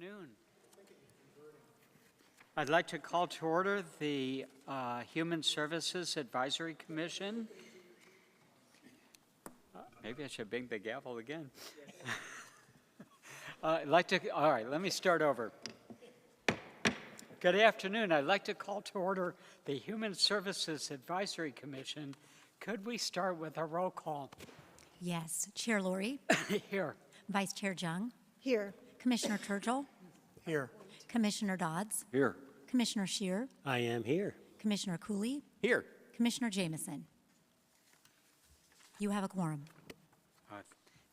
afternoon. I'd like to call to order the Human Services Advisory Commission. Maybe I should bang the gavel again. All right, let me start over. Good afternoon. I'd like to call to order the Human Services Advisory Commission. Could we start with a roll call? Yes. Chair Lori. Here. Vice Chair Jung. Here. Commissioner Turgel. Here. Commissioner Dodds. Here. Commissioner Scheer. I am here. Commissioner Cooley. Here. Commissioner Jameson. You have a quorum.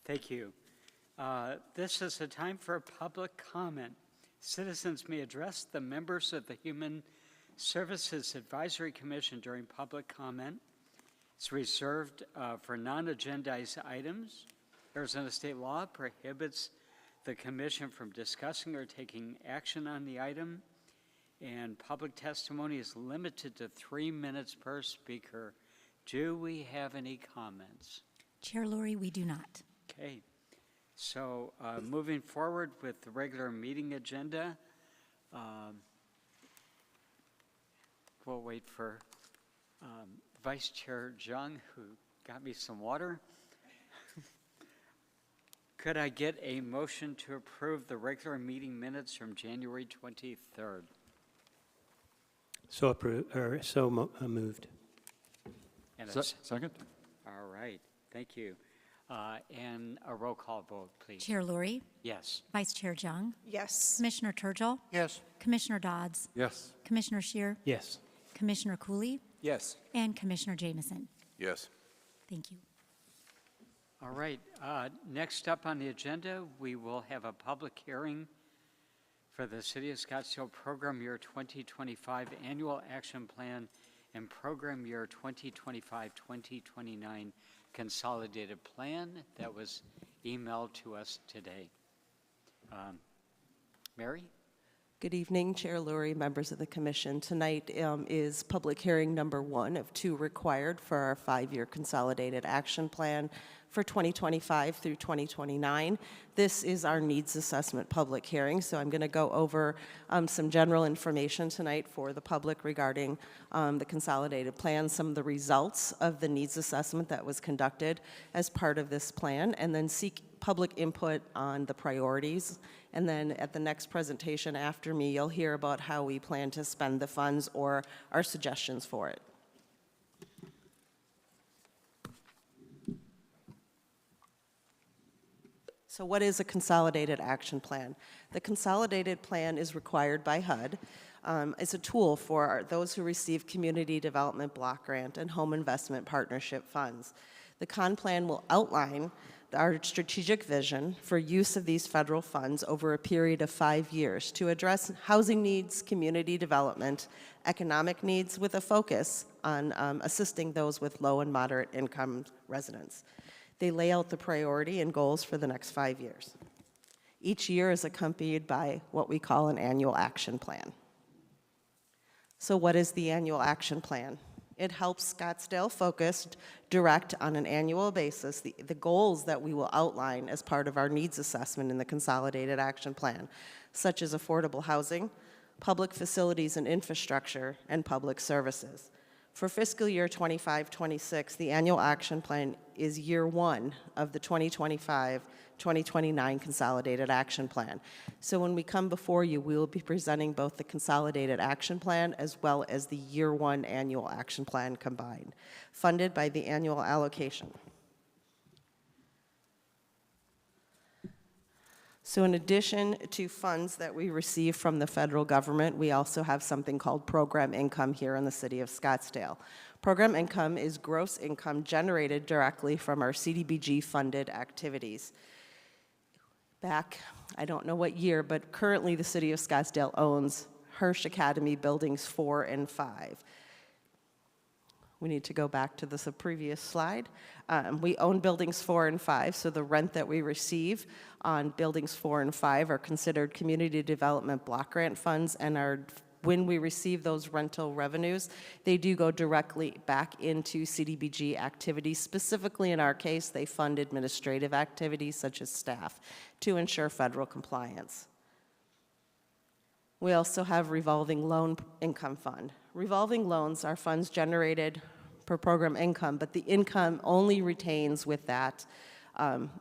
Thank you. This is a time for public comment. Citizens may address the members of the Human Services Advisory Commission during public comment. It's reserved for non-agendized items. Arizona state law prohibits the commission from discussing or taking action on the item, and public testimony is limited to 3 minutes per speaker. Do we have any comments? Chair Lori, we do not. Okay. So moving forward with the regular meeting agenda, we'll wait for Vice Chair Jung, who got me some water. Could I get a motion to approve the regular meeting minutes from January 23rd? So approved, or moved. And Second? all right, thank you. And a roll call vote, please. Chair Lori. Yes. Vice Chair Jung. Yes. Commissioner Turgel. Yes. Commissioner Dodds. Yes. Commissioner Scheer. Yes. Commissioner Cooley. Yes. And Commissioner Jameson. Yes. Thank you. All right, next up on the agenda, we will have a public hearing for the City of Scottsdale Program Year 2025 Annual Action Plan and Program Year 2025-2029 Consolidated Plan that was emailed to us today. Mary? Good evening, Chair Lurie, members of the Commission. Tonight is public hearing number 1 of 2 required for our 5-year consolidated action plan for 2025 through 2029. This is our needs assessment public hearing, so I'm going to go over some general information tonight for the public regarding the consolidated plan, some of the results of the needs assessment that was conducted as part of this plan, and then seek public input on the priorities. And then at the next presentation after me, you'll hear about how we plan to spend the funds or our suggestions for it. So what is a consolidated action plan? The consolidated plan is required by HUD. It's a tool for those who receive Community Development Block Grant and Home Investment Partnership funds. The CON plan will outline our strategic vision for use of these federal funds over a period of 5 years to address housing needs, community development, economic needs with a focus on assisting those with low and moderate income residents. They lay out the priority and goals for the next 5 years. Each year is accompanied by what we call an annual action plan. So what is the annual action plan? It helps Scottsdale focus direct on an annual basis the goals that we will outline as part of our needs assessment in the consolidated action plan, such as affordable housing, public facilities and infrastructure, and public services. For fiscal year 25-26, the annual action plan is year 1 of the 2025-2029 consolidated action plan. So when we come before you, we will be presenting both the consolidated action plan as well as the year 1 annual action plan combined, funded by the annual allocation. So in addition to funds that we receive from the federal government, we also have something called program income here in the city of Scottsdale. Program income is gross income generated directly from our CDBG funded activities. Back, I don't know what year, but currently the city of Scottsdale owns Hirsch Academy Buildings 4 and 5. We need to go back to the previous slide. We own buildings 4 and 5, so the rent that we receive on buildings 4 and 5 are considered community development block grant funds, and when we receive those rental revenues, they do go directly back into CDBG activities. Specifically in our case, they fund administrative activities such as staff to ensure federal compliance. We also have revolving loan income fund. Revolving loans are funds generated per program income, but the income only retains with that.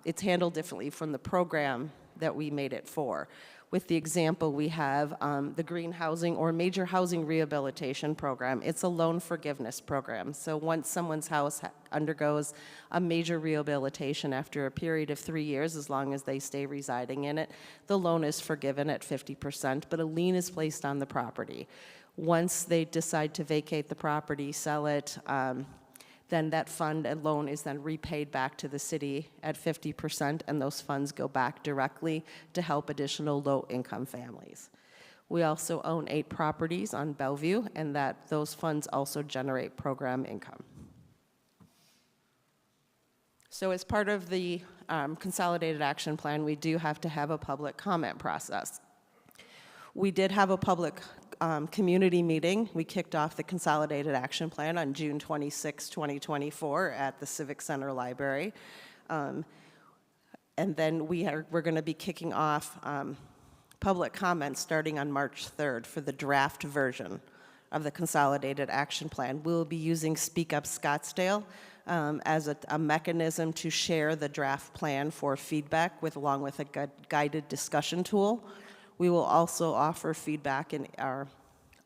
It's handled differently from the program that we made it for. With the example, we have the Green Housing or Major Housing Rehabilitation Program. It's a loan forgiveness program. So once someone's house undergoes a major rehabilitation after a period of 3 years, as long as they stay residing in it, the loan is forgiven at 50%, but a lien is placed on the property. Once they decide to vacate the property, sell it, then that fund and loan is then repaid back to the city at 50%, and those funds go back directly to help additional low-income families. We also own 8 properties on Bellevue, and those funds also generate program income. So as part of the Consolidated Action Plan, we do have to have a public comment process. We did have a public community meeting. We kicked off the Consolidated Action Plan on June 26, 2024 at the Civic Center Library. And then we're going to be kicking off public comments starting on March 3rd for the draft version of the Consolidated Action Plan. We'll be using Speak Up Scottsdale as a mechanism to share the draft plan for feedback along with a guided discussion tool. We will also offer feedback and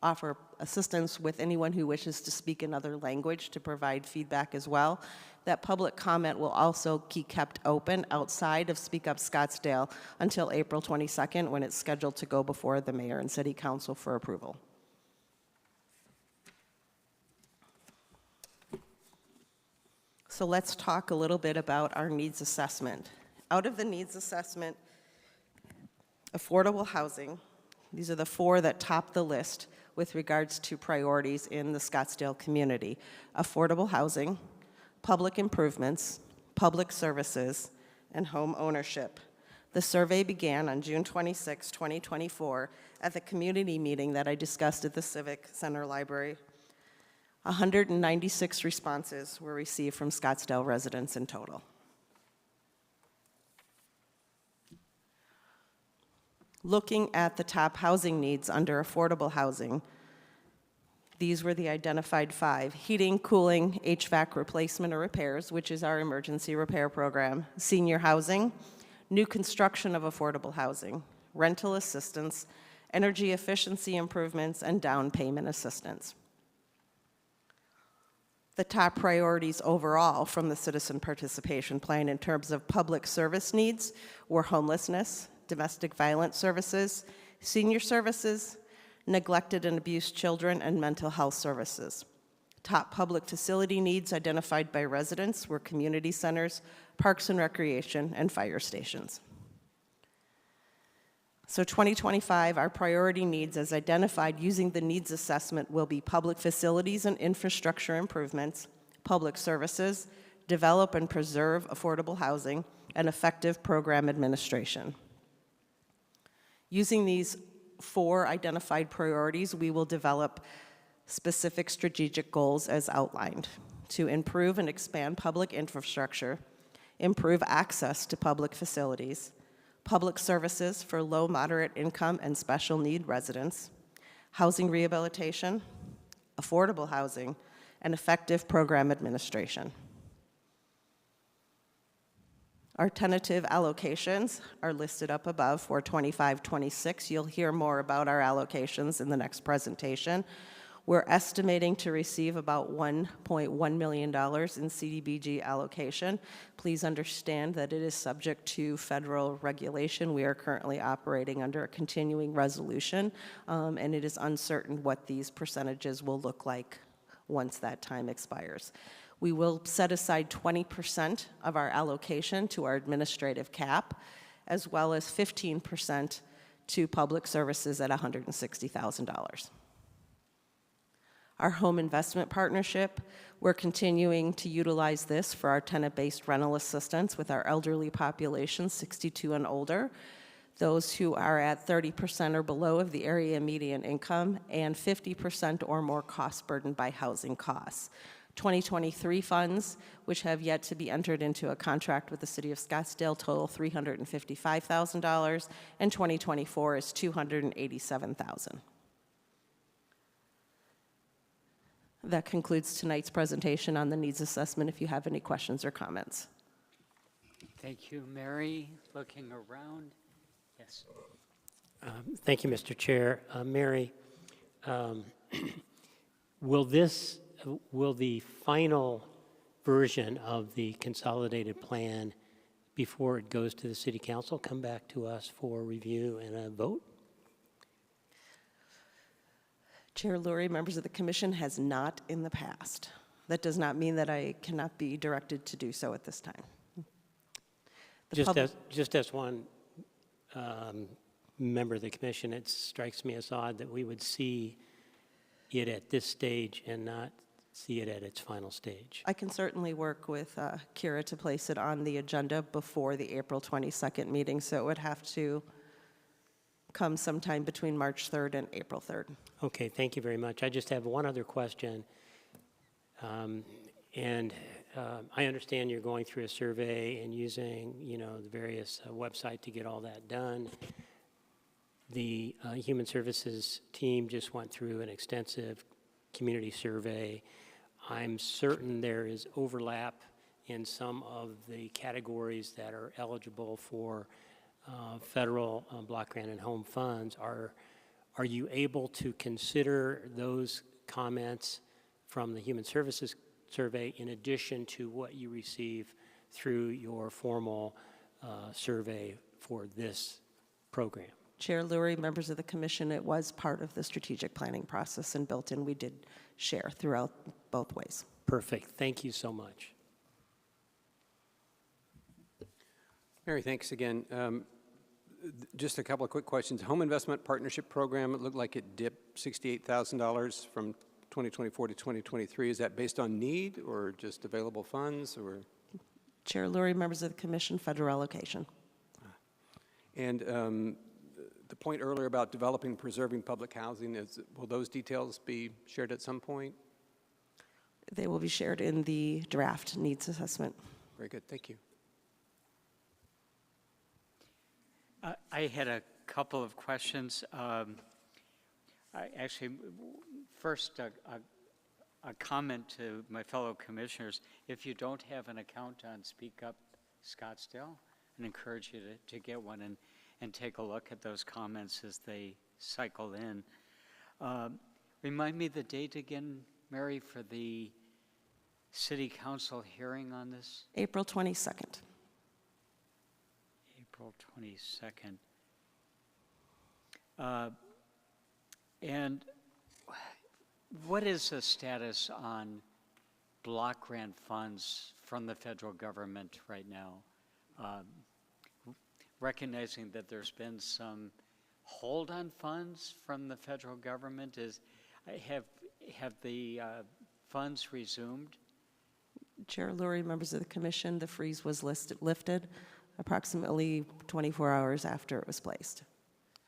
offer assistance with anyone who wishes to speak another language to provide feedback as well. That public comment will also be kept open outside of Speak Up Scottsdale until April 22nd, when it's scheduled to go before the mayor and city council for approval. So let's talk a little bit about our needs assessment. Out of the needs assessment, affordable housing, these are the 4 that top the list with regards to priorities in the Scottsdale community. Affordable housing, public improvements, public services, and home ownership. The survey began on June 26, 2024 at the community meeting that I discussed at the Civic Center Library. 196 responses were received from Scottsdale residents in total. Looking at the top housing needs under affordable housing, these were the identified 5: heating, cooling, HVAC replacement or repairs, which is our emergency repair program, senior housing, new construction of affordable housing, rental assistance, energy efficiency improvements, and down payment assistance. The top priorities overall from the Citizen Participation Plan in terms of public service needs were homelessness, domestic violence services, senior services, neglected and abused children, and mental health services. Top public facility needs identified by residents were community centers, parks and recreation, and fire stations. So 2025, our priority needs as identified using the needs assessment will be public facilities and infrastructure improvements, public services, develop and preserve affordable housing, and effective program administration. Using these 4 identified priorities, we will develop specific strategic goals as outlined to improve and expand public infrastructure, improve access to public facilities, public services for low, moderate income, and special need residents, housing rehabilitation, affordable housing, and effective program administration. Our tentative allocations are listed up above for 25-26. You'll hear more about our allocations in the next presentation. We're estimating to receive about $1.1 million in CDBG allocation. Please understand that it is subject to federal regulation. We are currently operating under a continuing resolution, and it is uncertain what these percentages will look like once that time expires. We will set aside 20% of our allocation to our administrative cap, as well as 15% to public services at $160,000. Our home investment partnership, we're continuing to utilize this for our tenant-based rental assistance with our elderly population, 62 and older, those who are at 30% or below of the area median income, and 50% or more cost burdened by housing costs. 2023 funds, which have yet to be entered into a contract with the City of Scottsdale, total $355,000, and 2024 is $287,000. That concludes tonight's presentation on the needs assessment. If you have any questions or comments. Thank you, Mary. Looking around. Yes. Thank you, Mr. Chair. Mary, will the final version of the consolidated plan, before it goes to the City Council, come back to us for review and a vote? Chair Lurie, members of the commission, has not in the past. That does not mean that I cannot be directed to do so at this time. Just as one member of the commission, it strikes me as odd that we would see it at this stage and not see it at its final stage. I can certainly work with Kira to place it on the agenda before the April 22nd meeting, so it would have to come sometime between March 3rd and April 3rd. Okay, thank you very much. I just have one other question. I understand you're going through a survey and using, the various website to get all that done. The Human Services team just went through an extensive community survey. I'm certain there is overlap in some of the categories that are eligible for federal block grant and home funds. Are you able to consider those comments from the Human Services survey in addition to what you receive through your formal survey for this program? Chair Lurie, members of the commission, it was part of the strategic planning process and built in. We did share throughout both ways. Perfect. Thank you so much. Mary, thanks again. Just a couple of quick questions. Home Investment Partnership Program, it looked like it dipped $68,000 from 2024 to 2023. Is that based on need or just available funds? Or? Chair Lurie, members of the commission, federal allocation. And the point earlier about developing and preserving public housing, will those details be shared at some point? They will be shared in the draft needs assessment. Very good. Thank you. I had a couple of questions. First, a comment to my fellow commissioners. If you don't have an account on Speak Up Scottsdale, I encourage you to get one and take a look at those comments as they cycle in. Remind me the date again, Mary, for the City Council hearing on this? April 22nd. April 22nd. And what is the status on block grant funds from the federal government right now? Recognizing that there's been some hold on funds from the federal government, have the funds resumed? Chair Lurie, members of the commission, the freeze was lifted approximately 24 hours after it was placed.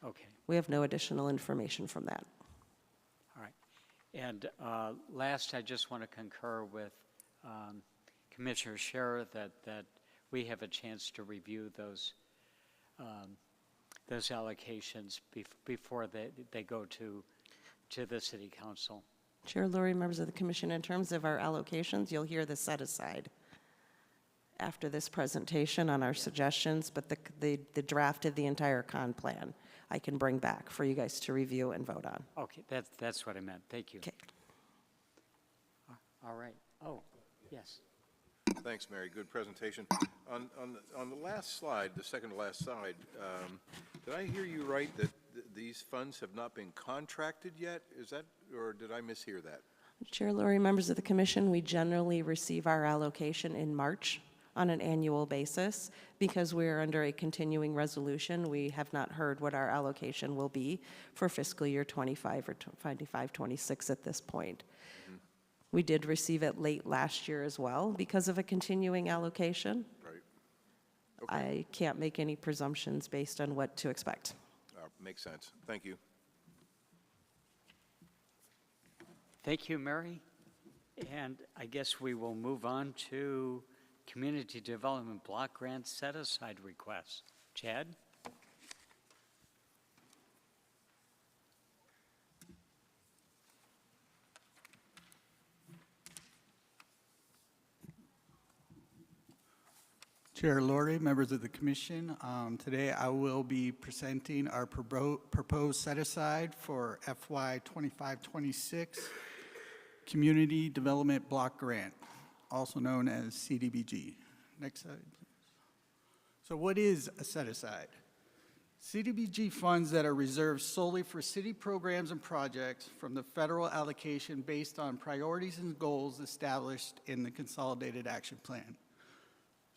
Okay. We have no additional information from that. All right. And last, I just want to concur with Commissioner Scherer that we have a chance to review those allocations before they go to the City Council. Chair Lurie, members of the commission, in terms of our allocations, you'll hear the set aside after this presentation on our suggestions, but the draft of the entire con plan I can bring back for you guys to review and vote on. Okay, that's what I meant. Thank you. Okay. All right. Oh, yes. Thanks, Mary. Good presentation. On the last slide, the second to last slide, did I hear you right that these funds have not been contracted yet? Is that, or did I mishear that? Chair Lurie, members of the commission, we generally receive our allocation in March on an annual basis. Because we are under a continuing resolution, we have not heard what our allocation will be for fiscal year 25 or 25, 26 at this point. Mm-hmm. We did receive it late last year as well because of a continuing allocation. Right. Okay. I can't make any presumptions based on what to expect. Makes sense. Thank you. Thank you, Mary. And I guess we will move on to Community Development Block Grant Set-Aside requests. Chad? Chair Lori, members of the commission, today I will be presenting our proposed set-aside for FY 25-26 Community Development Block Grant, also known as CDBG. Next slide, please. So what is a set-aside? CDBG funds that are reserved solely for city programs and projects from the federal allocation based on priorities and goals established in the Consolidated Action Plan.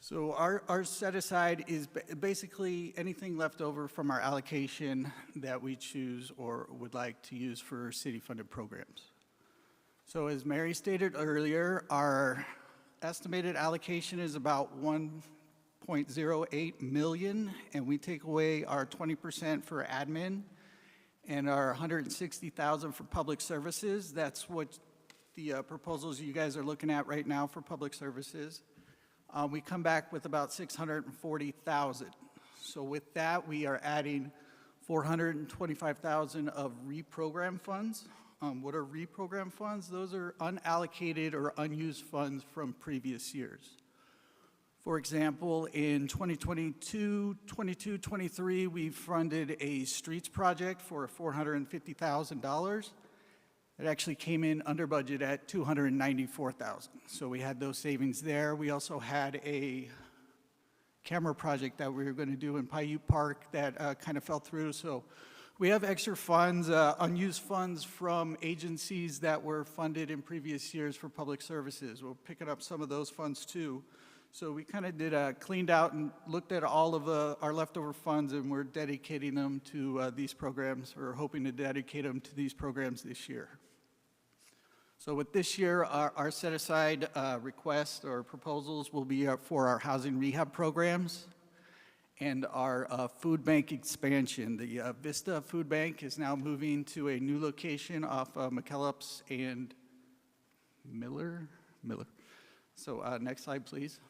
So our set-aside is basically anything left over from our allocation that we choose or would like to use for city-funded programs. So as Mary stated earlier, our estimated allocation is about 1.08 million, and we take away our 20% for admin and our 160,000 for public services. That's what the proposals you guys are looking at right now for public services. We come back with about 640,000. So with that, we are adding 425,000 of reprogram funds. What are reprogram funds? Those are unallocated or unused funds from previous years. For example, in 2022, 23, we funded a streets project for $450,000. It actually came in under budget at $294,000. So we had those savings there. We also had a camera project that we were going to do in Paiute Park that kind of fell through. So we have extra funds, unused funds from agencies that were funded in previous years for public services. We're picking up some of those funds too. So we kind of cleaned out and looked at all of our leftover funds, and we're dedicating them to these programs, or hoping to dedicate them to these programs this year. So with this year, our set-aside requests or proposals will be for our housing rehab programs and our food bank expansion. The Vista Food Bank is now moving to a new location off McKellips and Miller. So next slide, please.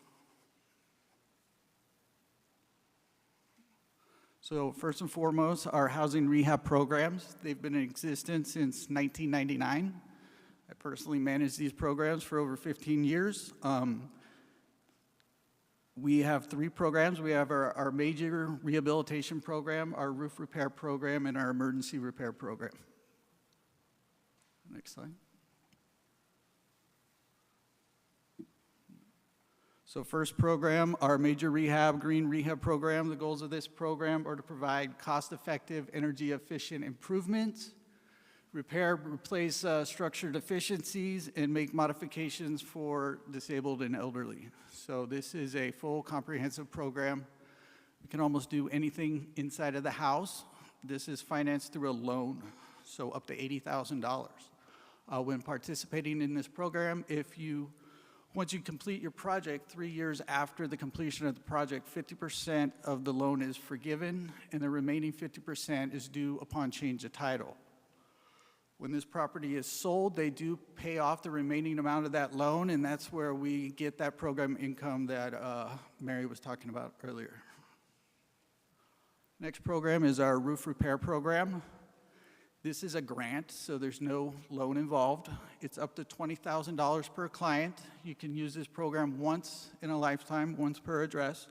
So first and foremost, our housing rehab programs. They've been in existence since 1999. I personally managed these programs for over 15 years. We have 3 programs. We have our major rehabilitation program, our roof repair program, and our emergency repair program. Next slide. So first program, our major rehab, green rehab program. The goals of this program are to provide cost-effective, energy-efficient improvements, repair, replace structure deficiencies, and make modifications for disabled and elderly. So this is a full comprehensive program. We can almost do anything inside of the house. This is financed through a loan, so up to $80,000. When participating in this program, once you complete your project, 3 years after the completion of the project, 50% of the loan is forgiven, and the remaining 50% is due upon change of title. When this property is sold, they do pay off the remaining amount of that loan, and that's where we get that program income that Mary was talking about earlier. Next program is our roof repair program. This is a grant, so there's no loan involved. It's up to $20,000 per client. You can use this program once in a lifetime, once per address.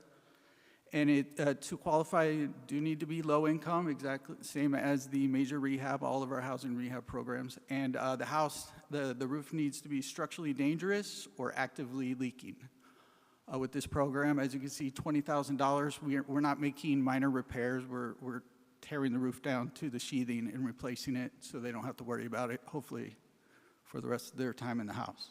And to qualify, you do need to be low income, exactly the same as the major rehab, all of our housing rehab programs. And the roof needs to be structurally dangerous or actively leaking. With this program, as you can see, $20,000. We're not making minor repairs. We're tearing the roof down to the sheathing and replacing it so they don't have to worry about it, hopefully, for the rest of their time in the house.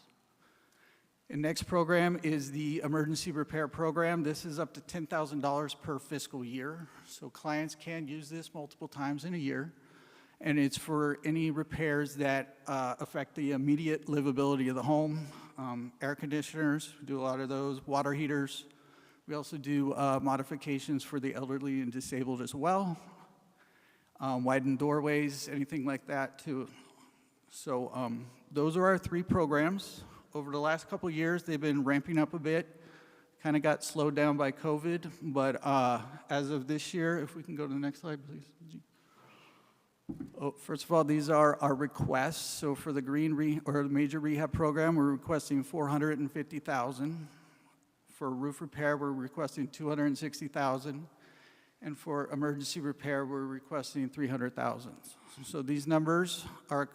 The next program is the emergency repair program. This is up to $10,000 per fiscal year. So clients can use this multiple times in a year. And it's for any repairs that affect the immediate livability of the home. Air conditioners, we do a lot of those, water heaters. We also do modifications for the elderly and disabled as well. Widened doorways, anything like that too. So those are our 3 programs. over the last couple of years, they've been ramping up a bit. Kind of got slowed down by COVID, but as of this year, if we can go to the next slide, please. Oh, first of all, these are our requests. So for the the major rehab program, we're requesting $450,000. For roof repair, we're requesting $260,000. And for emergency repair, we're requesting $300,000. So these numbers are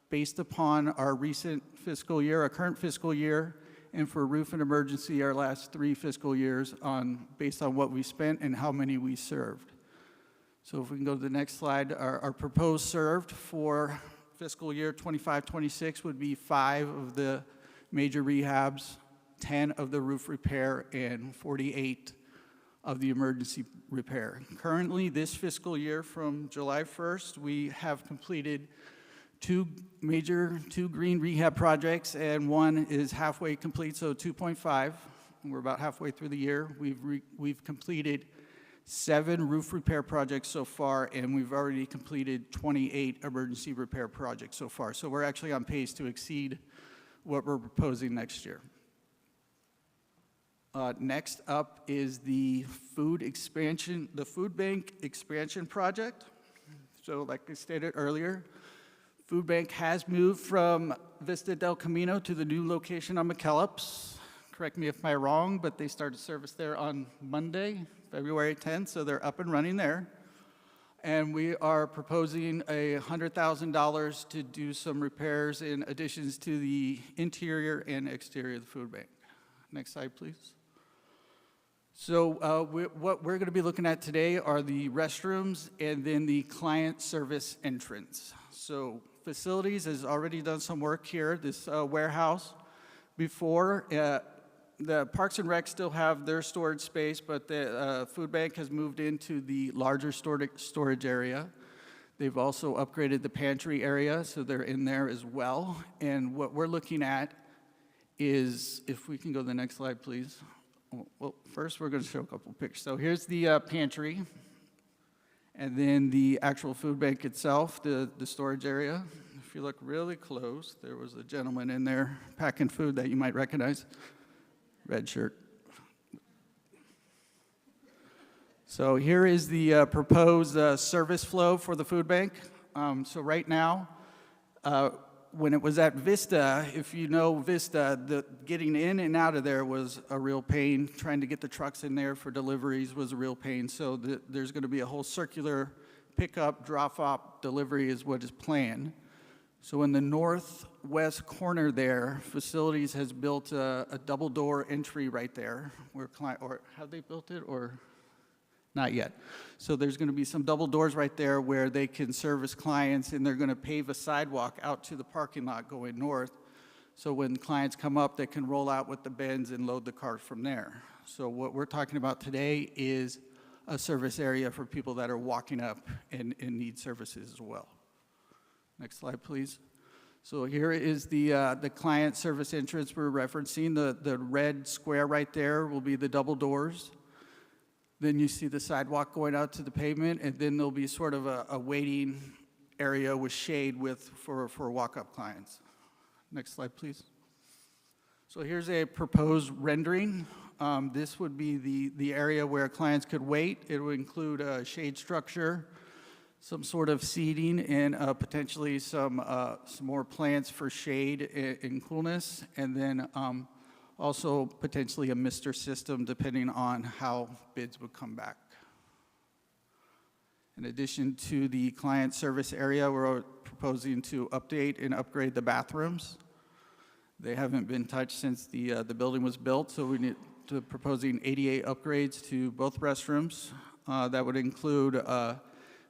based upon our recent fiscal year, our current fiscal year, and for roof and emergency, our last 3 fiscal years based on what we spent and how many we served. So if we can go to the next slide, our proposed served for fiscal year 25-26 would be 5 of the major rehabs, 10 of the roof repair, and 48 of the emergency repair. Currently, this fiscal year from July 1st, we have completed 2 green rehab projects, and 1 is halfway complete, so 2.5. We're about halfway through the year. We've completed 7 roof repair projects so far, and we've already completed 28 emergency repair projects so far. So we're actually on pace to exceed what we're proposing next year. Next up is the food bank expansion project. So like I stated earlier, food bank has moved from Vista del Camino to the new location on McKellips. Correct me if I'm wrong, but they started service there on Monday, February 10th, so they're up and running there. And we are proposing $100,000 to do some repairs in additions to the interior and exterior of the food bank. Next slide, please. So what we're going to be looking at today are the restrooms and then the client service entrance. So facilities has already done some work here, this warehouse. Before, the Parks and Rec still have their storage space, but the food bank has moved into the larger storage area. They've also upgraded the pantry area, so they're in there as well. And what we're looking at is, if we can go to the next slide, please. Well, first we're going to show a couple pictures. So here's the pantry, and then the actual food bank itself, the storage area. If you look really close, there was a gentleman in there packing food that you might recognize. Red shirt. So here is the proposed service flow for the food bank. So right now, when it was at Vista, if you know Vista, getting in and out of there was a real pain. Trying to get the trucks in there for deliveries was a real pain. So there's going to be a whole circular pickup, drop-off, delivery is what is planned. So in the northwest corner there, Facilities has built a double-door entry right there. Or have they built it, or not yet? So there's going to be some double doors right there where they can service clients, and they're going to pave a sidewalk out to the parking lot going north. So when clients come up, they can roll out with the bins and load the cart from there. So what we're talking about today is a service area for people that are walking up and need services as well. Next slide, please. So here is the client service entrance we're referencing. The red square right there will be the double doors. Then you see the sidewalk going out to the pavement, and then there'll be sort of a waiting area with shade for walk-up clients. Next slide, please. So here's a proposed rendering. This would be the area where clients could wait. It would include a shade structure, some sort of seating, and potentially some more plants for shade and coolness, and then also potentially a mister system depending on how bids would come back. In addition to the client service area, we're proposing to update and upgrade the bathrooms. They haven't been touched since the building was built, so we're proposing 88 upgrades to both restrooms. That would include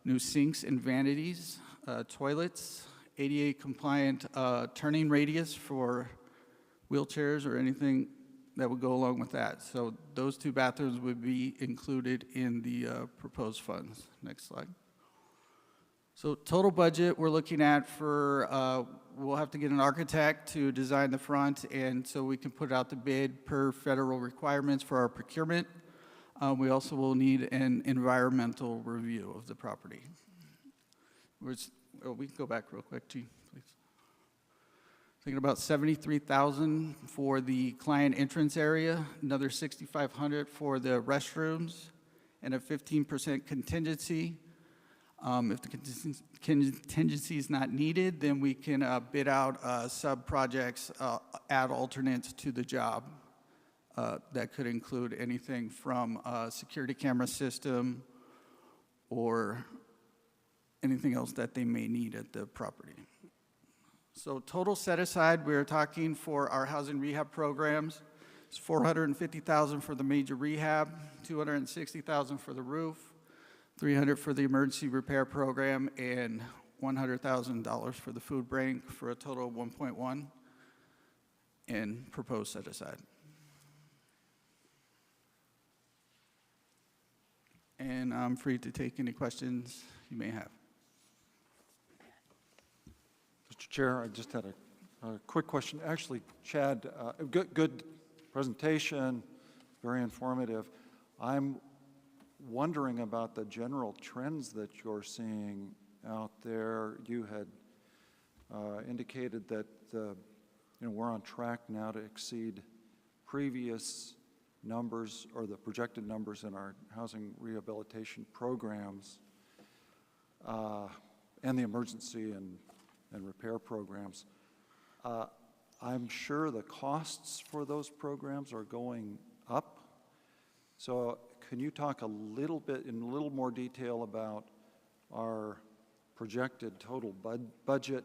new sinks and vanities, toilets, ADA compliant turning radius for wheelchairs or anything that would go along with that. So those 2 bathrooms would be included in the proposed funds. Next slide. So total budget we're looking at for, we'll have to get an architect to design the front, and so we can put out the bid per federal requirements for our procurement. We also will need an environmental review of the property. We can go back real quick, G, please. Thinking about 73,000 for the client entrance area, another 6,500 for the restrooms, and a 15% contingency. If the contingency is not needed, then we can bid out sub-projects, add alternates to the job. That could include anything from a security camera system or anything else that they may need at the property. So total set aside, we're talking for our housing rehab programs, it's $450,000 for the major rehab, $260,000 for the roof, $300 for the emergency repair program, and $100,000 for the food bank, for a total of 1.1 in proposed set aside. And I'm free to take any questions you may have. Mr. Chair, I just had a quick question. Actually, Chad, good presentation, very informative. I'm wondering about the general trends that you're seeing out there. You had indicated that we're on track now to exceed previous numbers or the projected numbers in our housing rehabilitation programs and the emergency and repair programs. I'm sure the costs for those programs are going up. So can you talk a little bit in a little more detail about our projected total budget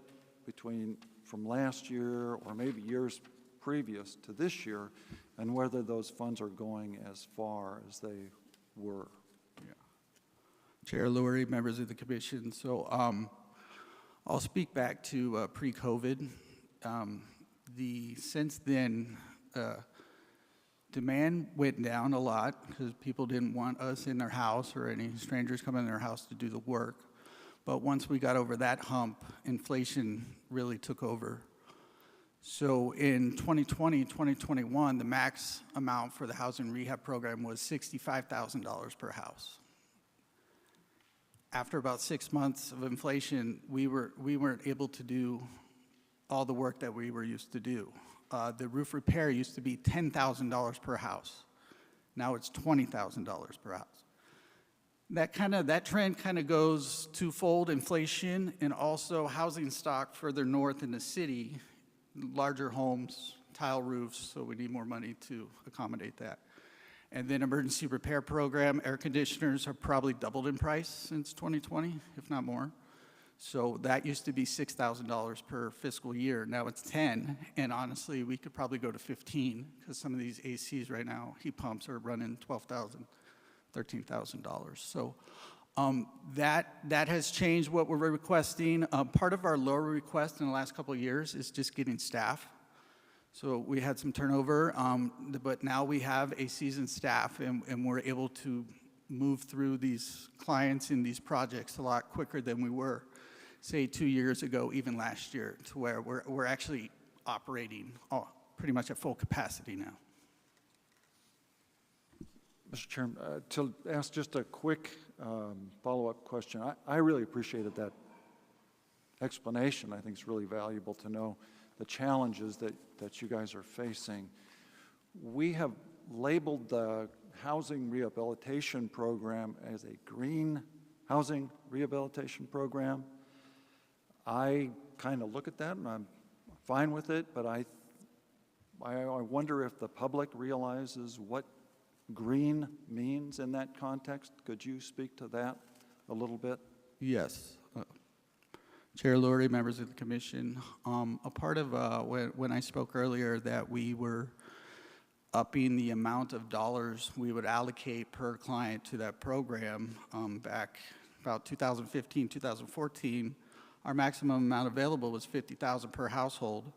from last year or maybe years previous to this year, and whether those funds are going as far as they were? Yeah. Chair Lurie, members of the commission. So I'll speak back to pre-COVID. Since then, demand went down a lot because people didn't want us in their house or any strangers coming in their house to do the work. But once we got over that hump, inflation really took over. So in 2020, 2021, the max amount for the housing rehab program was $65,000 per house. After about 6 months of inflation, we weren't able to do all the work that we were used to do. The roof repair used to be $10,000 per house. Now it's $20,000 per house. That trend kind of goes twofold: inflation and also housing stock further north in the city, larger homes, tile roofs, so we need more money to accommodate that. And then emergency repair program, air conditioners have probably doubled in price since 2020, if not more. So that used to be $6,000 per fiscal year. Now it's 10, and honestly, we could probably go to 15 because some of these ACs right now, heat pumps are running $12,000, $13,000. So that has changed what we're requesting. Part of our lower request in the last couple of years is just getting staff. So we had some turnover, but now we have a seasoned staff, and we're able to move through these clients in these projects a lot quicker than we were, say, 2 years ago, even last year, to where we're actually operating pretty much at full capacity now. Mr. Chairman, to ask just a quick follow-up question, I really appreciated that explanation. I think it's really valuable to know the challenges that you guys are facing. We have labeled the housing rehabilitation program as a green housing rehabilitation program. I kind of look at that and I'm fine with it, but I wonder if the public realizes what green means in that context. Could you speak to that a little bit? Yes. Chair Lurie, members of the commission, a part of when I spoke earlier that we were upping the amount of dollars we would allocate per client to that program back about 2015, 2014, our maximum amount available was $50,000 per household,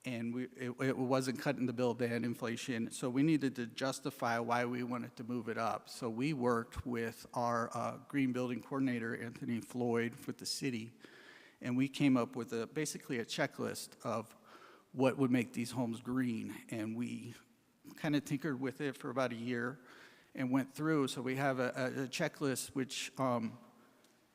and it wasn't cutting the bill and inflation, so we needed to justify why we wanted to move it up. So we worked with our green building coordinator, Anthony Floyd, with the city, and we came up with basically a checklist of what would make these homes green, and we kind of tinkered with it for about a year and went through. So we have a checklist which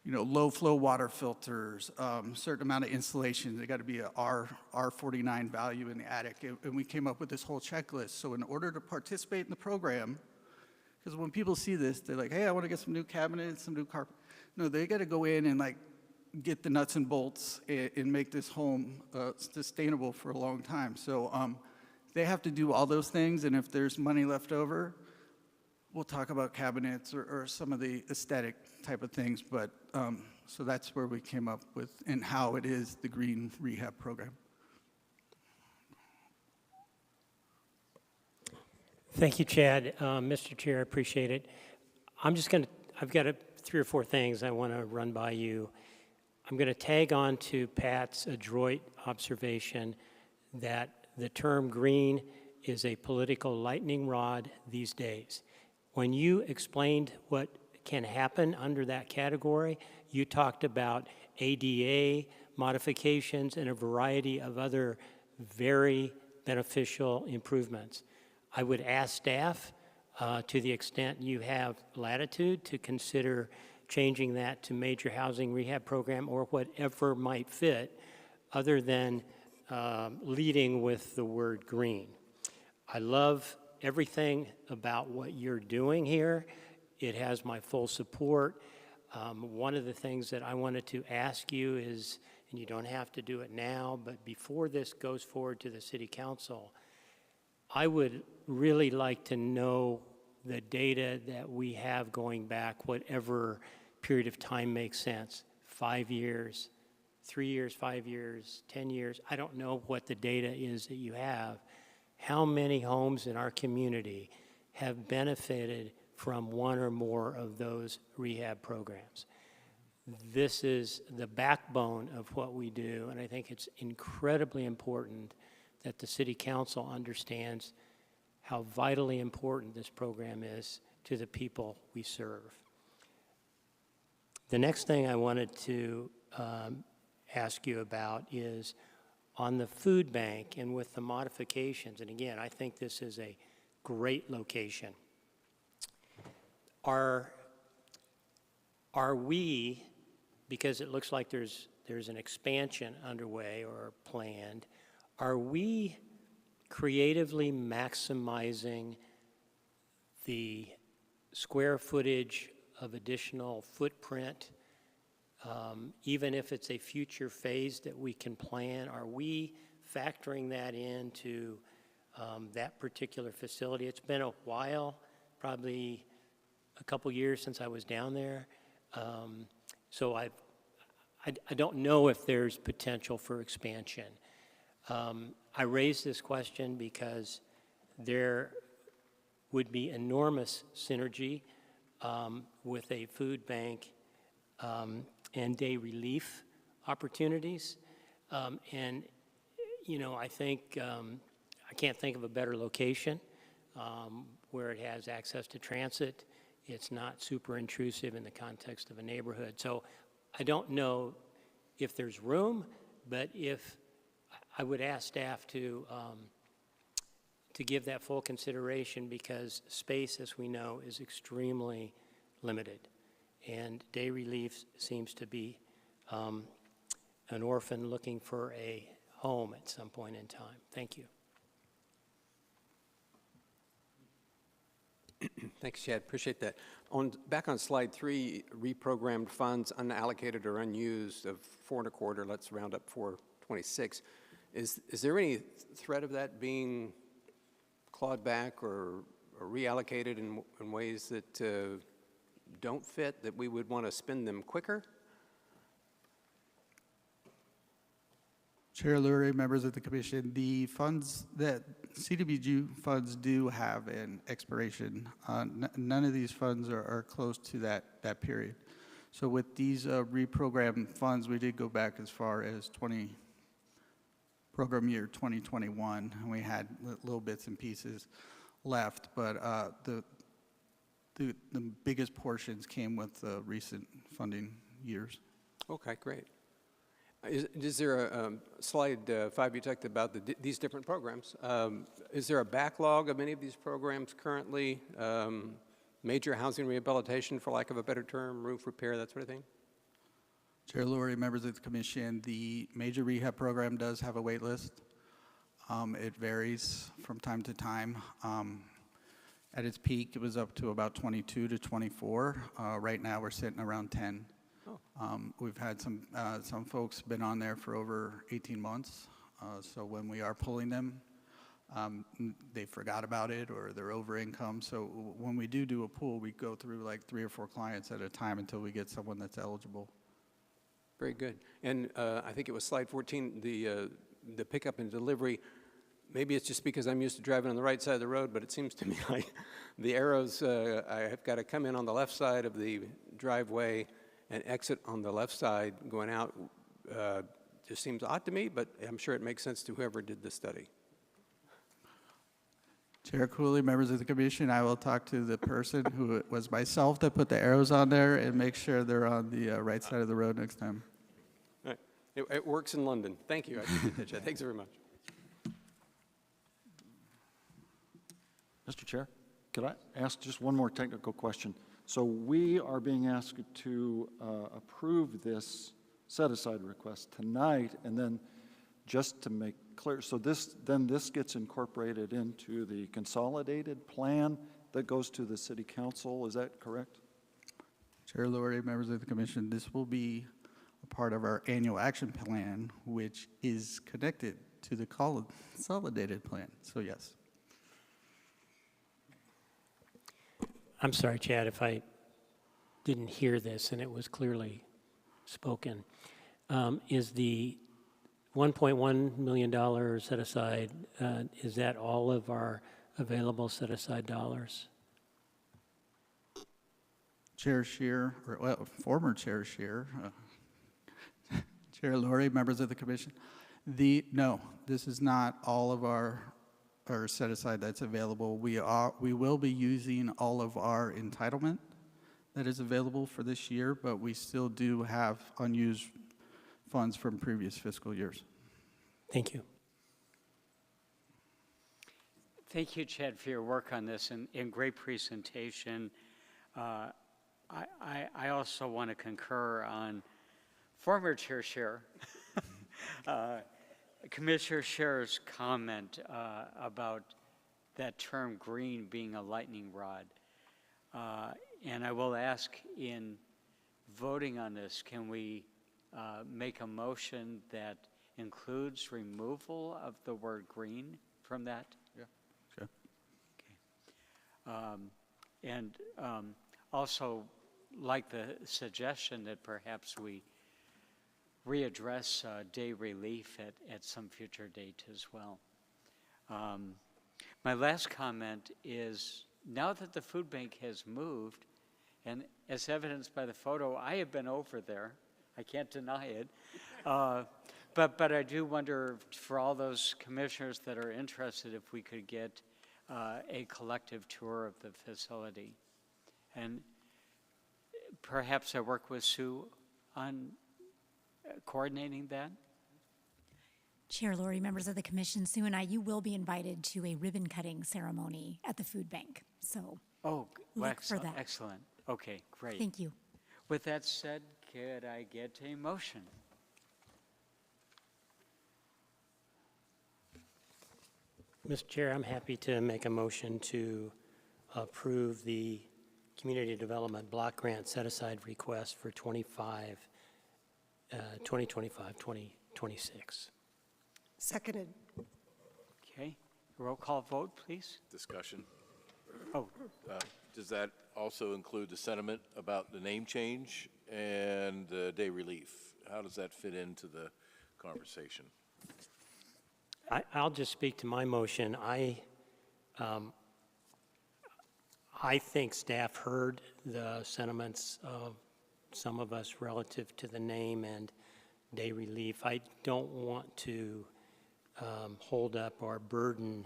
low-flow water filters, certain amount of insulation. They got to be a R49 value in the attic. And we came up with this whole checklist. So in order to participate in the program, because when people see this, they're like, hey, I want to get some new cabinets, some new carpet. No, they got to go in and like get the nuts and bolts and make this home sustainable for a long time. So they have to do all those things, and if there's money left over, we'll talk about cabinets or some of the aesthetic type of things. But so that's where we came up with and how it is the green rehab program. Thank you, Chad. Mr. Chair, I appreciate it. I've got 3 or 4 things I want to run by you. I'm going to tag on to Pat's adroit observation that the term green is a political lightning rod these days. When you explained what can happen under that category, you talked about ADA modifications and a variety of other very beneficial improvements. I would ask staff, to the extent you have latitude, to consider changing that to major housing rehab program or whatever might fit, other than leading with the word green. I love everything about what you're doing here. It has my full support. One of the things that I wanted to ask you is, and you don't have to do it now, but before this goes forward to the City Council, I would really like to know the data that we have going back, whatever period of time makes sense, 5 years, 3 years, 5 years, 10 years. I don't know what the data is that you have. How many homes in our community have benefited from one or more of those rehab programs? This is the backbone of what we do, and I think it's incredibly important that the City Council understands how vitally important this program is to the people we serve. The next thing I wanted to ask you about is on the food bank and with the modifications, and again, I think this is a great location. Are we, because it looks like there's an expansion underway or planned, are we creatively maximizing the square footage of additional footprint, even if it's a future phase that we can plan? Are we factoring that into that particular facility? It's been a while, probably a couple years since I was down there. So I don't know if there's potential for expansion. I raise this question because there would be enormous synergy with a food bank and day relief opportunities. And, you know, I think, I can't think of a better location where it has access to transit. It's not super intrusive in the context of a neighborhood. So I don't know if there's room, but if I would ask staff to give that full consideration, because space, as we know, is extremely limited. And day relief seems to be an orphan looking for a home at some point in time. Thank you. Thanks, Chad. Appreciate that. Back on slide 3, reprogrammed funds, unallocated or unused of 4.25. Let's round up 426. Is there any threat of that being clawed back or reallocated in ways that don't fit, that we would want to spend them quicker? Chair Lurie, members of the commission, the funds that CDBG funds do have an expiration. None of these funds are close to that period. So with these reprogrammed funds, we did go back as far as program year 2021, and we had little bits and pieces left, but the biggest portions came with the recent funding years. Okay, great. Is there a slide 5 you talked about these different programs? Is there a backlog of any of these programs currently? Major housing rehabilitation, for lack of a better term, roof repair, that sort of thing? Chair Lurie, members of the commission, the major rehab program does have a wait list. It varies from time to time. At its peak, it was up to about 22 to 24. Right now, we're sitting around 10. We've had some folks been on there for over 18 months. So when we are pulling them, they forgot about it or they're over income. So when we do a pool, we go through like 3 or 4 clients at a time until we get someone that's eligible. Very good. And I think it was slide 14, the pickup and delivery. Maybe it's just because I'm used to driving on the right side of the road, but it seems to me like the arrows, I have got to come in on the left side of the driveway and exit on the left side going out. Just seems odd to me, but I'm sure it makes sense to whoever did the study. Chair Cooley, members of the commission, I will talk to the person who it was myself that put the arrows on there and make sure they're on the right side of the road next time. All right. It works in London. Thank you. I appreciate that. Thanks very much. Mr. Chair, could I ask just one more technical question? So we are being asked to approve this set-aside request tonight, and then just to make clear, so this gets incorporated into the consolidated plan that goes to the city council, is that correct? Chair Lurie, members of the commission, this will be a part of our annual action plan, which is connected to the consolidated plan. So yes. I'm sorry, Chad, if I didn't hear this and it was clearly spoken. Is the $1.1 million set aside, is that all of our available set aside dollars? Chair Scheer, or well, former Chair Scheer, Chair Lurie, members of the commission, no, this is not all of our set aside that's available. We will be using all of our entitlement that is available for this year, but we still do have unused funds from previous fiscal years. Thank you. Thank you, Chad, for your work on this and great presentation. I also want to concur on former Chair Scheer, Commissioner Scherer's comment about that term green being a lightning rod. And I will ask, in voting on this, can we make a motion that includes removal of the word green from that? Yeah, sure. Okay. And also like the suggestion that perhaps we readdress day relief at some future date as well. My last comment is, now that the food bank has moved, and as evidenced by the photo, I have been over there. I can't deny it. But I do wonder, for all those commissioners that are interested, if we could get a collective tour of the facility. And perhaps I work with Sue on coordinating that. Chair Lurie, members of the commission, Sue and you will be invited to a ribbon cutting ceremony at the food bank. So look for that. Excellent. Okay, great. Thank you. With that said, could I get a motion? Mr. Chair, I'm happy to make a motion to approve the Community Development Block Grant Set-Aside request for 2025-2026. Seconded. Okay, roll call vote, please. Discussion. Oh, Does that also include the sentiment about the name change and the day relief? How does that fit into the conversation? I'll just speak to my motion. I think staff heard the sentiments of some of us relative to the name and day relief. I don't want to hold up or burden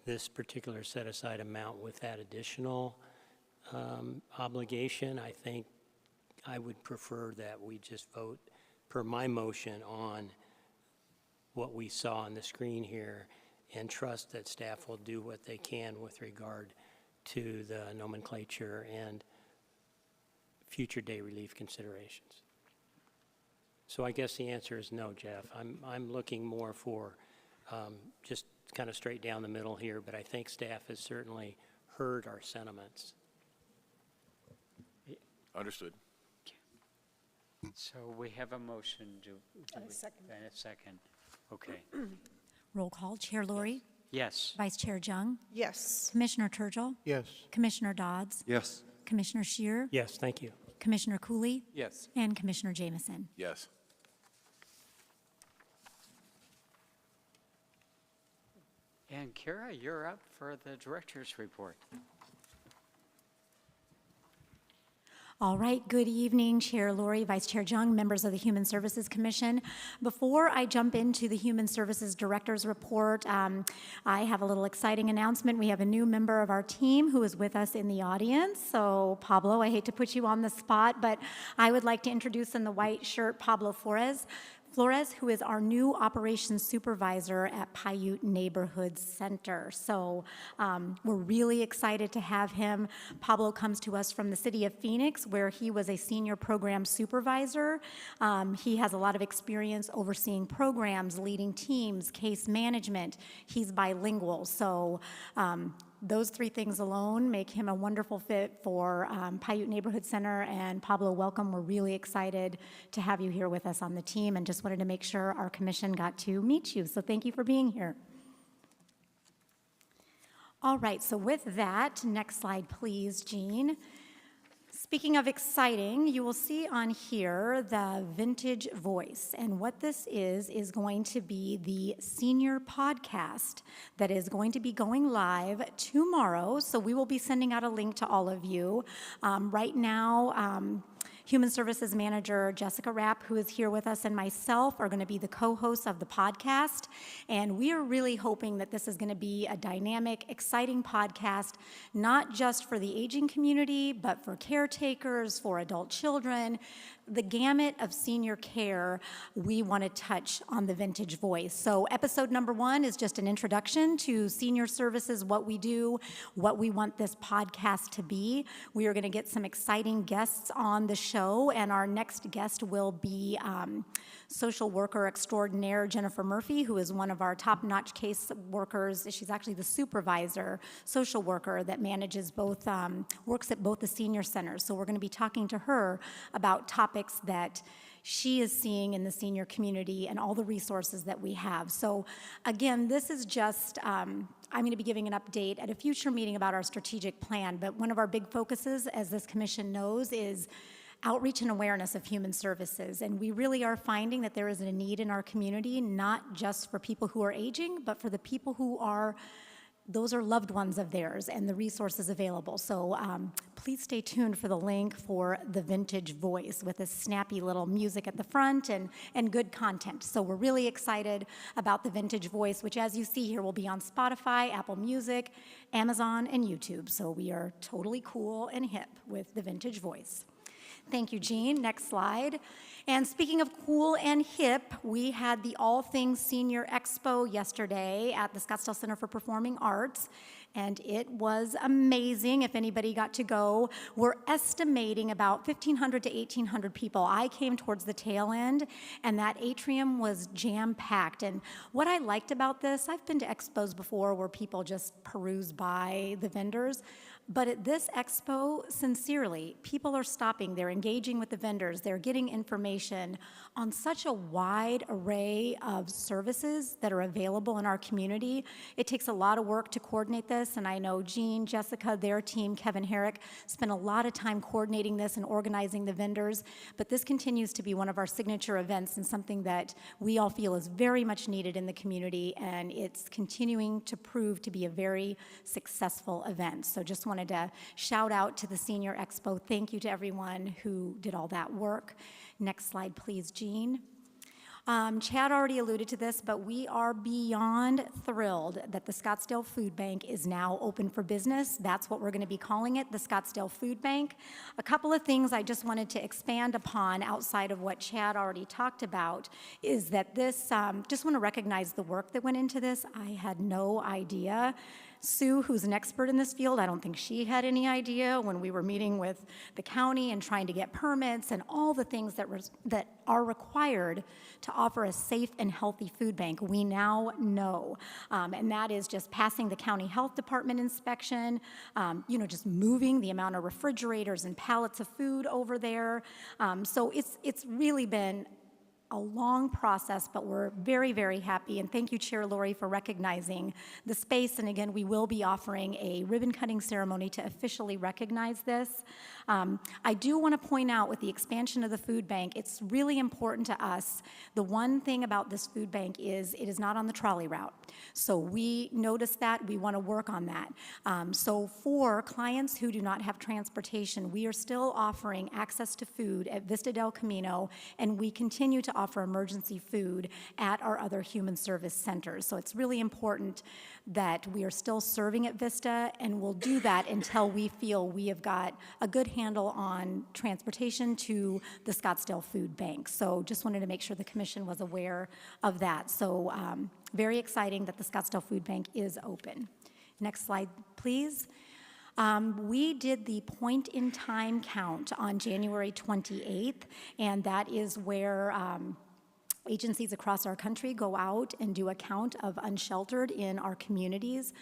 this particular set-aside amount with that additional obligation. I think I would prefer that we just vote per my motion on what we saw on the screen here and trust that staff will do what they can with regard to the nomenclature and future day relief considerations. So I guess the answer is no, Jeff. I'm looking more for just kind of straight down the middle here, but I think staff has certainly heard our sentiments. Understood. So we have a motion. And a second. Okay. Roll call. Chair Lori, Yes. Vice Chair Jung, Yes. Commissioner Turgel, Yes. Commissioner Dodds, Yes. Commissioner Shear, Yes, thank you. Commissioner Cooley, Yes. and Commissioner Jameson. Yes. And Kara, you're up for the director's report. All right, good evening, Chair Lori, Vice Chair Jung, members of the Human Services Commission. Before I jump into the Human Services Director's report, I have a little exciting announcement. We have a new member of our team who is with us in the audience. So, Pablo, I hate to put you on the spot, but I would like to introduce in the white shirt Pablo Flores, who is our new operations supervisor at Paiute Neighborhood Center. So we're really excited to have him. Pablo comes to us from the city of Phoenix, where he was a senior program supervisor. He has a lot of experience overseeing programs, leading teams, case management. He's bilingual. So those three things alone make him a wonderful fit for Paiute Neighborhood Center. And Pablo, welcome. We're really excited to have you here with us on the team, and just wanted to make sure our commission got to meet you. So thank you for being here. All right, so with that, next slide, please, Jean. Speaking of exciting, you will see on here the Vintage Voice. And what this is going to be the senior podcast that is going to be going live tomorrow. So we will be sending out a link to all of you. Right now, Human Services Manager Jessica Rapp, who is here with us, and myself are going to be the co-hosts of the podcast. And we are really hoping that this is going to be a dynamic, exciting podcast, not just for the aging community, but for caretakers, for adult children, the gamut of senior care. We want to touch on the Vintage Voice. So episode number 1 is just an introduction to senior services, what we do, what we want this podcast to be. We are going to get some exciting guests on the show, and our next guest will be social worker extraordinaire Jennifer Murphy, who is one of our top-notch case workers. She's actually the supervisor social worker that manages both, works at both the senior centers. So we're going to be talking to her about topics that she is seeing in the senior community and all the resources that we have. So again, this is just, I'm going to be giving an update at a future meeting about our strategic plan, but one of our big focuses, as this commission knows, is outreach and awareness of human services. And we really are finding that there is a need in our community, not just for people who are aging, but for the people who are, those are loved ones of theirs and the resources available. So please stay tuned for the link for the Vintage Voice with a snappy little music at the front and good content. So we're really excited about the Vintage Voice, which, as you see here, will be on Spotify, Apple Music, Amazon, and YouTube. So we are totally cool and hip with the Vintage Voice. Thank you, Jean. Next slide. And speaking of cool and hip, we had the All Things Senior Expo yesterday at the Scottsdale Center for Performing Arts, and it was amazing. If anybody got to go, we're estimating about 1,500 to 1,800 people. I came towards the tail end, and that atrium was jam-packed. And what I liked about this, I've been to expos before where people just peruse by the vendors. But at this expo, sincerely, people are stopping, they're engaging with the vendors, they're getting information on such a wide array of services that are available in our community. It takes a lot of work to coordinate this, and I know Jean, Jessica, their team, Kevin Herrick, spent a lot of time coordinating this and organizing the vendors, but this continues to be one of our signature events and something that we all feel is very much needed in the community, and it's continuing to prove to be a very successful event. So just wanted to shout out to the Senior Expo. Thank you to everyone who did all that work. Next slide, please, Jean. Chad already alluded to this, but we are beyond thrilled that the Scottsdale Food Bank is now open for business. That's what we're going to be calling it, the Scottsdale Food Bank. A couple of things I just wanted to expand upon outside of what Chad already talked about is that this, just want to recognize the work that went into this. I had no idea. Sue, who's an expert in this field, I don't think she had any idea when we were meeting with the county and trying to get permits and all the things that are required to offer a safe and healthy food bank. We now know, and that is just passing the county health department inspection, just moving the amount of refrigerators and pallets of food over there. So it's really been a long process, but we're very, very happy. And thank you, Chair Lori, for recognizing the space. And again, we will be offering a ribbon cutting ceremony to officially recognize this. I do want to point out with the expansion of the food bank, it's really important to us. The one thing about this food bank is it is not on the trolley route. So we noticed that. We want to work on that. So for clients who do not have transportation, we are still offering access to food at Vista del Camino, and we continue to offer emergency food at our other human service centers. So it's really important that we are still serving at Vista, and we'll do that until we feel we have got a good handle on transportation to the Scottsdale Food Bank. So just wanted to make sure the commission was aware of that. So very exciting that the Scottsdale Food Bank is open. Next slide, please. We did the point-in-time count on January 28th, and that is where agencies across our country go out and do a count of unsheltered in our communities.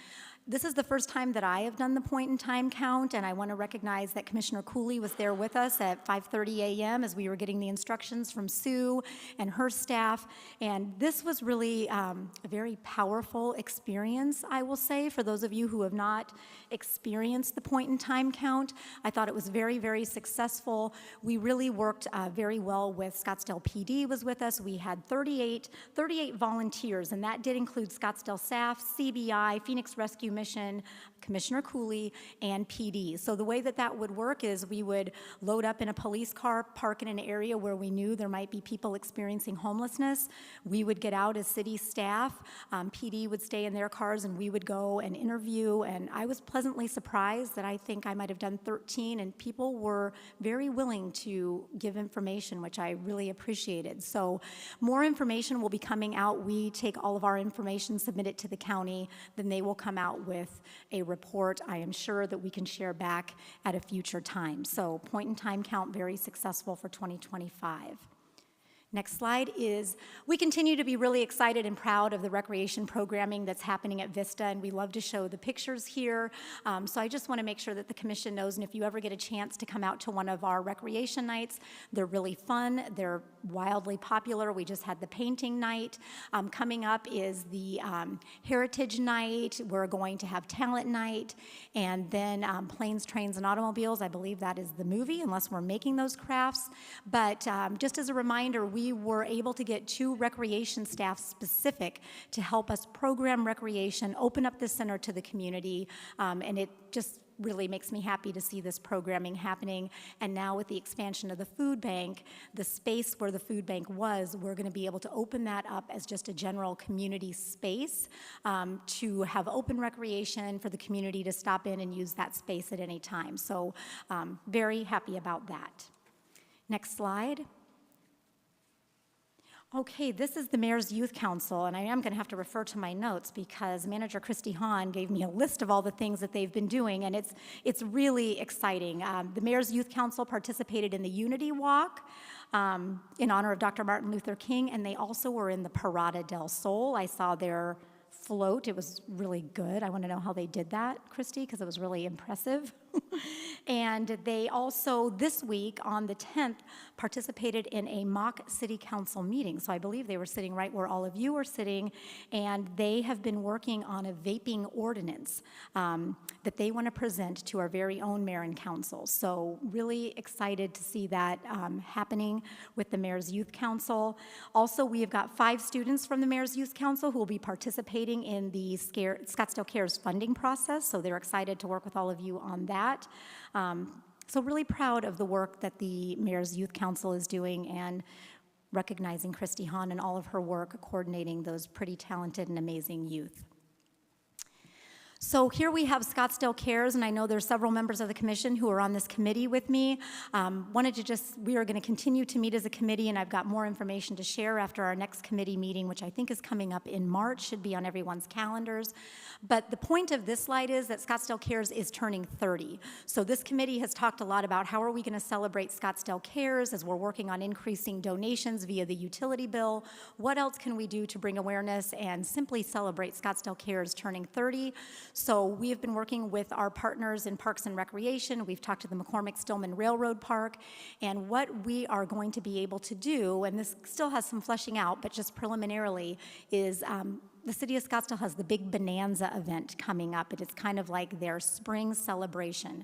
This is the first time that I have done the point-in-time count, and I want to recognize that Commissioner Cooley was there with us at 5:30 a.m. as we were getting the instructions from Sue and her staff. And this was really a very powerful experience, I will say, for those of you who have not experienced the point-in-time count. I thought it was very, very successful. We really worked very well with Scottsdale PD was with us. We had 38 volunteers, and that did include Scottsdale staff, CBI, Phoenix Rescue Mission, Commissioner Cooley, and PD. So the way that would work is we would load up in a police car, park in an area where we knew there might be people experiencing homelessness. We would get out as city staff. PD would stay in their cars, and we would go and interview. And I was pleasantly surprised that I think I might have done 13, and people were very willing to give information, which I really appreciated. So more information will be coming out. We take all of our information, submit it to the county, then they will come out with a report I am sure that we can share back at a future time. So point-in-time count, very successful for 2025. Next slide is, we continue to be really excited and proud of the recreation programming that's happening at Vista, and we love to show the pictures here. So I just want to make sure that the commission knows, and if you ever get a chance to come out to one of our recreation nights, they're really fun, they're wildly popular. We just had the painting night. Coming up is the Heritage Night. We're going to have Talent Night, and then Planes, Trains, and Automobiles. I believe that is the movie, unless we're making those crafts. But just as a reminder, we were able to get 2 recreation staff specific to help us program recreation, open up the center to the community, and it just really makes me happy to see this programming happening. And now with the expansion of the food bank, the space where the food bank was, we're going to be able to open that up as just a general community space to have open recreation for the community to stop in and use that space at any time. So very happy about that. Next slide. Okay, this is the Mayor's Youth Council, and I am going to have to refer to my notes because Manager Christy Hahn gave me a list of all the things that they've been doing, and it's really exciting. The Mayor's Youth Council participated in the Unity Walk in honor of Dr. Martin Luther King, and they also were in the Parada del Sol. I saw their float. It was really good. I want to know how they did that, Christy, because it was really impressive. And they also, this week on the 10th, participated in a mock city council meeting. So I believe they were sitting right where all of you are sitting, and they have been working on a vaping ordinance that they want to present to our very own mayor and council. So really excited to see that happening with the Mayor's Youth Council. Also, we have got 5 students from the Mayor's Youth Council who will be participating in the Scottsdale Cares funding process, so they're excited to work with all of you on that. So really proud of the work that the Mayor's Youth Council is doing and recognizing Christy Hahn and all of her work coordinating those pretty talented and amazing youth. So here we have Scottsdale Cares, and I know there's several members of the commission who are on this committee with me. We are going to continue to meet as a committee, and I've got more information to share after our next committee meeting, which I think is coming up in March, should be on everyone's calendars. But the point of this slide is that Scottsdale Cares is turning 30. So this committee has talked a lot about how are we going to celebrate Scottsdale Cares as we're working on increasing donations via the utility bill. What else can we do to bring awareness and simply celebrate Scottsdale Cares turning 30? So we have been working with our partners in Parks and Recreation. We've talked to the McCormick-Stillman Railroad Park, and what we are going to be able to do, and this still has some fleshing out, but just preliminarily, is the city of Scottsdale has the big Bonanza event coming up. It is kind of like their spring celebration.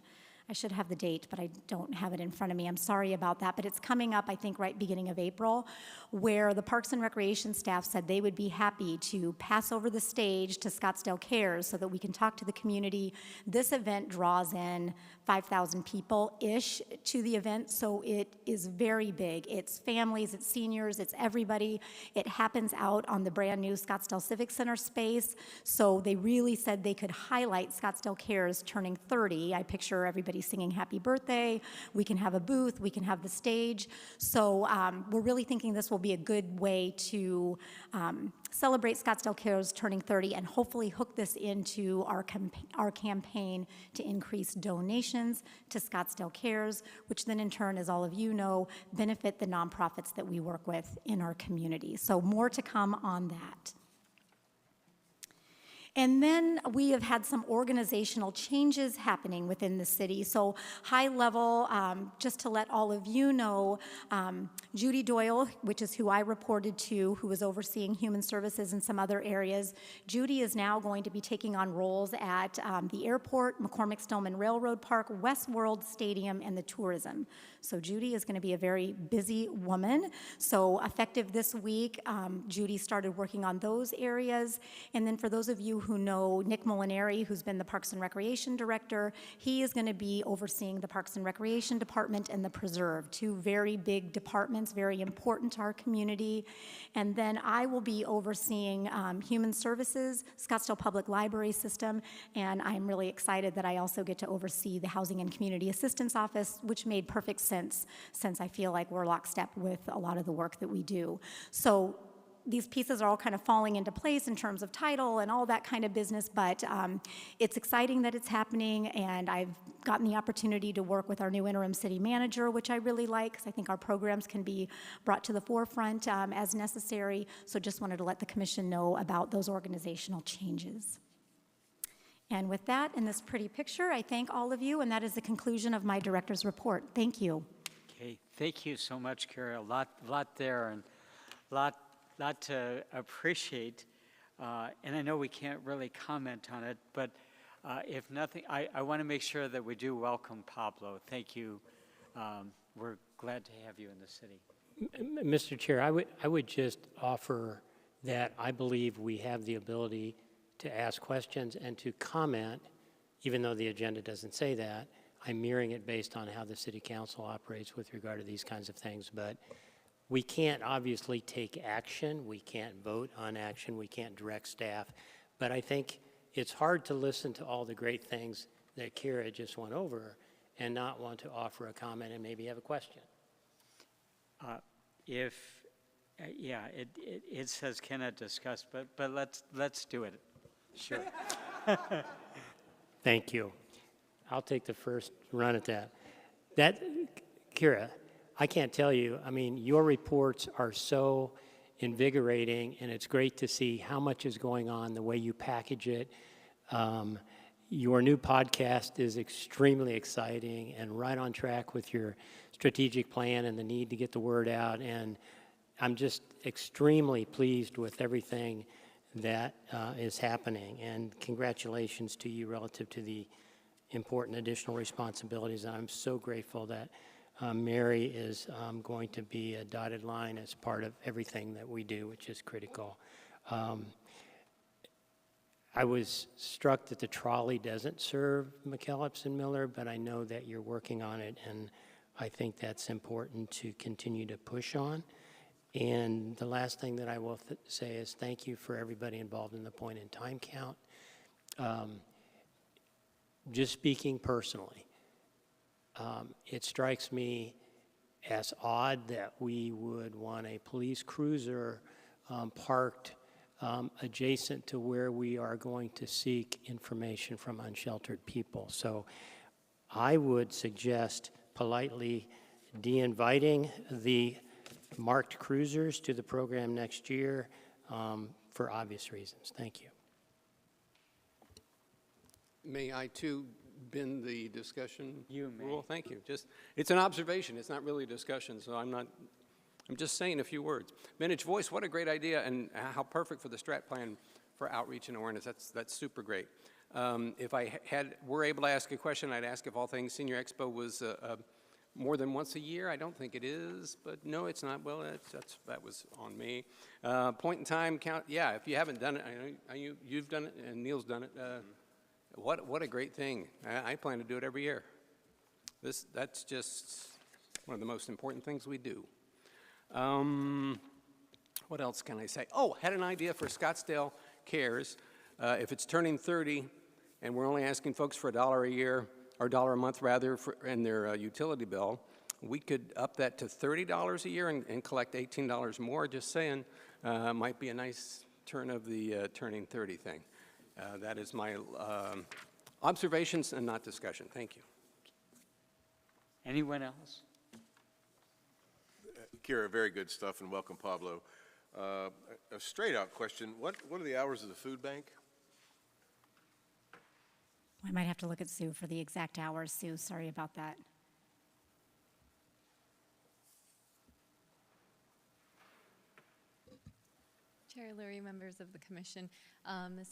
I should have the date, but I don't have it in front of me. I'm sorry about that, but it's coming up, I think, right beginning of April, where the Parks and Recreation staff said they would be happy to pass over the stage to Scottsdale Cares so that we can talk to the community. This event draws in 5,000 people-ish to the event, so it is very big. It's families, it's seniors, it's everybody. It happens out on the brand-new Scottsdale Civic Center space, so they really said they could highlight Scottsdale Cares turning 30. I picture everybody singing happy birthday. We can have a booth, we can have the stage. So we're really thinking this will be a good way to celebrate Scottsdale Cares turning 30 and hopefully hook this into our campaign to increase donations to Scottsdale Cares, which then in turn, as all of you know, benefit the nonprofits that we work with in our community. So more to come on that. And then we have had some organizational changes happening within the city. So high level, just to let all of you know, Judy Doyle, which is who I reported to, who was overseeing human services in some other areas, Judy is now going to be taking on roles at the airport, McCormick-Stillman Railroad Park, Westworld Stadium, and the tourism. So Judy is going to be a very busy woman. So effective this week, Judy started working on those areas. And then for those of you who know Nick Molinari, who's been the Parks and Recreation Director, he is going to be overseeing the Parks and Recreation Department and the Preserve, two very big departments, very important to our community. And then I will be overseeing Human Services, Scottsdale Public Library System, and I'm really excited that I also get to oversee the Housing and Community Assistance Office, which made perfect sense since I feel like we're lockstep with a lot of the work that we do. So these pieces are all kind of falling into place in terms of title and all that kind of business, but it's exciting that it's happening, and I've gotten the opportunity to work with our new interim city manager, which I really like, because I think our programs can be brought to the forefront as necessary. So just wanted to let the commission know about those organizational changes. And with that, in this pretty picture, I thank all of you, and that is the conclusion of my director's report. Thank you. Okay, thank you so much, Kara. A lot there, and lot to appreciate. And I know we can't really comment on it, but if nothing, I want to make sure that we do welcome Pablo. Thank you. We're glad to have you in the city. Mr. Chair, I would just offer that I believe we have the ability to ask questions and to comment, even though the agenda doesn't say that. I'm mirroring it based on how the city council operates with regard to these kinds of things, but we can't obviously take action. We can't vote on action. We can't direct staff. But I think it's hard to listen to all the great things that Kara just went over and not want to offer a comment and maybe have a question. Yeah, it says cannot discuss, but let's do it. Sure. Thank you. I'll take the first run at that. Kara, I can't tell you, I mean, your reports are so invigorating, and it's great to see how much is going on, the way you package it. Your new podcast is extremely exciting and right on track with your strategic plan and the need to get the word out. And I'm just extremely pleased with everything that is happening. And congratulations to you relative to the important additional responsibilities. And I'm so grateful that Mary is going to be a dotted line as part of everything that we do, which is critical. I was struck that the trolley doesn't serve McKellips and Miller, but I know that you're working on it, and I think that's important to continue to push on. And the last thing that I will say is thank you for everybody involved in the point in time count. just speaking personally, it strikes me as odd that we would want a police cruiser parked adjacent to where we are going to seek information from unsheltered people. So I would suggest politely de-inviting the marked cruisers to the program next year for obvious reasons. Thank you. May I too bend the discussion You may. rule? Thank you. It's an observation. It's not really a discussion, so I'm just saying a few words. Vintage Voice, what a great idea, and how perfect for the strat plan for outreach and awareness. That's super great. If I were able to ask a question, I'd ask if All Things Senior Expo was more than once a year. I don't think it is, but no, it's not. Well, that was on me. Point in time count. Yeah, if you haven't done it, I know you've done it, and Neil's done it. What a great thing. I plan to do it every year. That's just one of the most important things we do. What else can I say? Oh, had an idea for Scottsdale Cares. If it's turning 30 and we're only asking folks for $1 a year, or $1 a month rather, in their utility bill, we could up that to $30 a year and collect $18 more. Just saying, might be a nice turn of the turning 30 thing. That is my observations and not discussion. Thank you. Anyone else? Kira, very good stuff, and welcome, Pablo. A straight-out question, what are the hours of the food bank? I might have to look at Sue for the exact hours. Sue, sorry about that. Chair Lurie, members of the commission.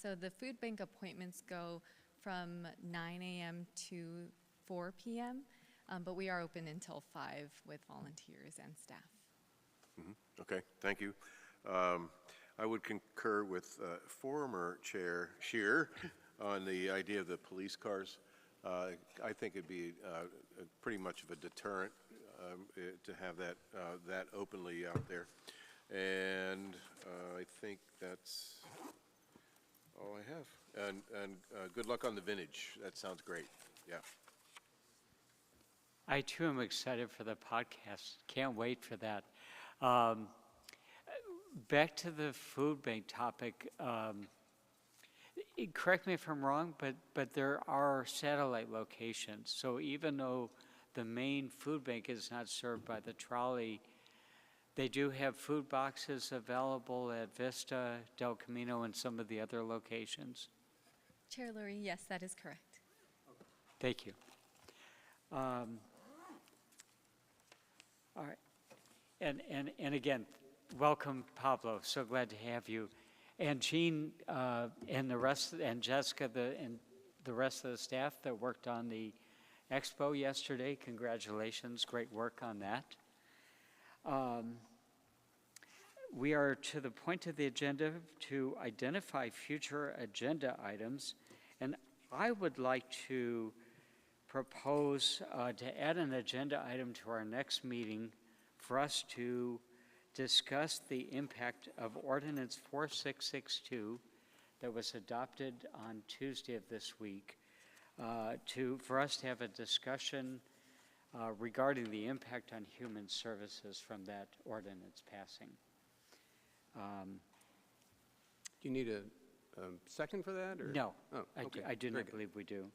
So the food bank appointments go from 9 a.m. to 4 p.m., but we are open until 5 with volunteers and staff. Mm-hmm. Okay, thank you. I would concur with former Chair Scheer on the idea of the police cars. I think it'd be pretty much of a deterrent to have that openly out there. And I think that's all I have. And good luck on the vintage. That sounds great. Yeah. I too am excited for the podcast. Can't wait for that. Back to the food bank topic. Correct me if I'm wrong, but there are satellite locations. So even though the main food bank is not served by the trolley, they do have food boxes available at Vista, Del Camino, and some of the other locations. Chair Lurie, yes, that is correct. Thank you. All right. And again, welcome, Pablo. So glad to have you. And Jean and the rest, and Jessica, and the rest of the staff that worked on the expo yesterday, congratulations. Great work on that. We are to the point of the agenda to identify future agenda items, and I would like to propose to add an agenda item to our next meeting for us to discuss the impact of Ordinance 4662 that was adopted on Tuesday of this week, for us to have a discussion regarding the impact on human services from that ordinance passing. Do you need a second for that? Or? No, Oh, okay. I do Very not good. believe we do.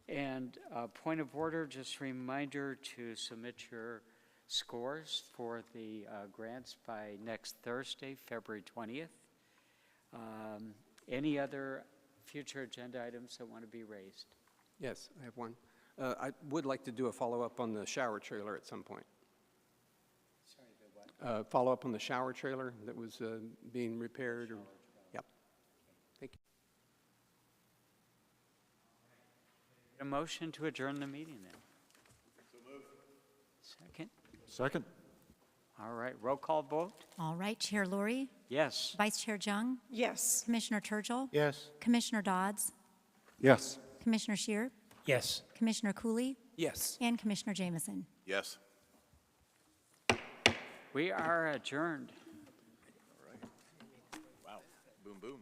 And point of order, just a reminder to submit your scores for the grants by next Thursday, February 20th. Any other future agenda items that want to be raised? Yes, I have one. I would like to do a follow-up on the shower trailer at some point. Sorry, the what? Follow up on the shower trailer that was being repaired. Yep. Thank you. A motion to adjourn the meeting then. So moved. Second. Second. All right, roll call vote? All right, Chair Lurie, Yes. Vice Chair Jung, Yes. Commissioner Turgel, Yes. Commissioner Dodds, Yes. Commissioner Scheer, Yes. Commissioner Cooley, Yes. and Commissioner Jameson. Yes. We are adjourned. All right. Wow. Boom, boom.